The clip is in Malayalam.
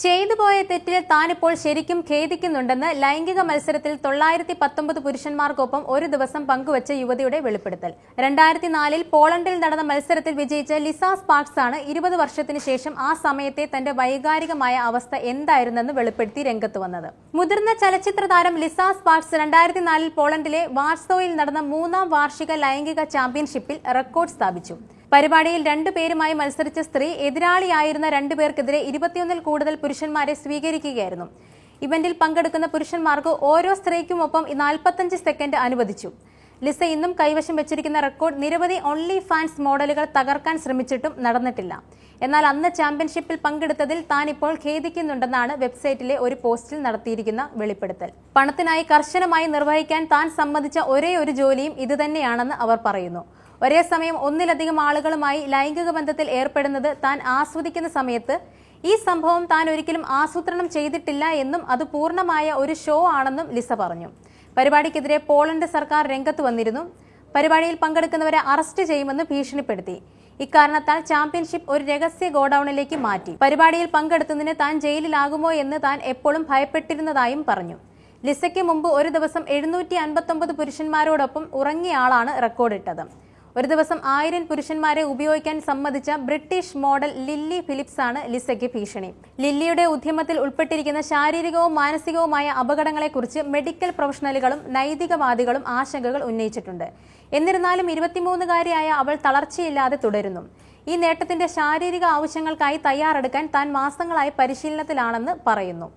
ചെയ്തുപോയ തെറ്റിൽ താനിപ്പോൾ ശരിക്കും ഖേദിക്കുന്നുണ്ടെന്ന് ലൈംഗിക മത്സരത്തിൽ 919 പുരുഷന്മാർക്കൊപ്പം ഒരു ദിവസം പങ്കുവച്ച യുവതിയുടെ വെളിപ്പെടുത്തൽ. 2004 പോളണ്ടിൽ നടന്ന മത്സരത്തിൽ വിജയിച്ച ലിസ സ്പാർക്സ് ആണ് 20 വർഷത്തിന് ശേഷം ആ സമയത്തെ തന്റെ വൈകാരികമായ അവസ്ഥ എന്തായിരുന്നെന്ന് വെളിപ്പെടുത്തി രംഗത്ത് വന്നത്. മുതിർന്ന ചലച്ചിത്ര താരം ലിസ സ്പാർക്സ് 2004 പോളണ്ടിലെ വാർസോയിൽ നടന്ന 3ാം വാർഷിക ലൈംഗിക ചാമ്പ്യൻഷിപ്പിൽ റെക്കോർഡ് സ്ഥാപിച്ചു. പരിപാടിയിൽ 2 പേരുമായി മത്സരിച്ച സ്ത്രീ എതിരാളിയായിരുന്ന 2 പേർക്കെതിരെ 21-ൽ കൂടുതൽ പുരുഷന്മാരെ സ്വീകരിക്കുകയായിരുന്നു. ഇവന്റിൽ പങ്കെടുക്കുന്ന പുരുഷന്മാർക്ക് ഓരോ സ്ത്രീക്കുമൊപ്പം 45 സെക്കൻഡ് അനുവദിച്ചു. ലിസ ഇന്നും കൈവശം വെച്ചിരിക്കുന്ന റെക്കോർഡ് നിരവധി ഓൺലി ഫാൻസ് മോഡലുകൾ തകർക്കാൻ ശ്രമിച്ചിട്ടും നടന്നിട്ടില്ല. എന്നാൽ അന്ന് ചാമ്പ്യൻഷിപ്പിൽ പങ്കെടുത്തതിൽ താൻ ഇപ്പോൾ ഖേദിക്കുന്നുണ്ടെന്നാണ് വെബ്സൈറ്റിലെ ഒരു പോസ്റ്റിൽ നടത്തിയിരിക്കുന്ന വെളിപ്പെടുത്തൽ. പണത്തിനായി കർശനമായി നിർവഹിക്കാൻ താൻ സമ്മതിച്ച ഒരേ ഒരു ജോലിയും ഇതുതന്നെയാണെന്ന് അവർ പറയുന്നു. ഒരേ സമയം ഒന്നിലധികം ആളുകളുമായി ലൈംഗിക ബന്ധത്തിൽ ഏർപ്പെടുന്നത് താൻ ആസ്വദിക്കുന്ന സമയത്ത് ഈ സംഭവം താൻ ഒരിക്കലും ആസൂത്രണം ചെയ്തിട്ടില്ല എന്നും അത് പൂർണ്ണമായ ഒരു ഷോ ആണെന്നും ലിസ പറഞ്ഞു. പരിപാടിക്കെതിരെ പോളണ്ട് സർക്കാർ രംഗത്ത് വന്നിരുന്നു. പരിപാടിയിൽ പങ്കെടുക്കുന്നവരെ അറസ്റ്റ് ചെയ്യുമെന്ന് ഭീഷണിപ്പെടുത്തി. ഇക്കാരണത്താൽ ചാമ്പ്യൻഷിപ്പ് ഒരു രഹസ്യ ഗോഡൌണിലേക്ക് മാറ്റി. പരിപാടിയിൽ പങ്കെടുത്തതിന് താൻ ജയിലിലാകുമോ എന്ന് താൻ എപ്പോഴും ഭയപ്പെട്ടിരുന്നതായും പറഞ്ഞു. ലിസയ്ക്ക് മുമ്പ് ഒരു ദിവസം 759 പുരുഷന്മാരോടൊപ്പം ഉറങ്ങിയ ആളാണ് റെക്കോർഡിട്ടത്. ഒരു ദിവസം 1000 പുരുഷന്മാരെ ഉപയോഗിക്കാൻ സമ്മതിച്ച ബ്രിട്ടീഷ് മോഡൽ ലില്ലി ഫിലിപ്സ് ആണ് ലിസയ്ക്ക് ഭീഷണി. ലില്ലിയുടെ ഉദ്യമത്തിൽ ഉൾപ്പെട്ടിരിക്കുന്ന ശാരീരികവും മാനസികവുമായ അപകടങ്ങളെക്കുറിച്ച് മെഡിക്കൽ പ്രൊഫഷണലുകളും നൈതികവാദികളും ആശങ്കകൾ ഉന്നയിച്ചിട്ടുണ്ട്. എന്നിരുന്നാലും 23-കാരിയായ അവൾ തളർച്ചയില്ലാതെ തുടരുന്നു. ഈ നേട്ടത്തിന്റെ ശാരീരിക ആവശ്യങ്ങൾക്കായി തയ്യാറെടുക്കാൻ താൻ മാസങ്ങളായി പരിശീലനത്തിലാണെന്ന് പറയുന്നു.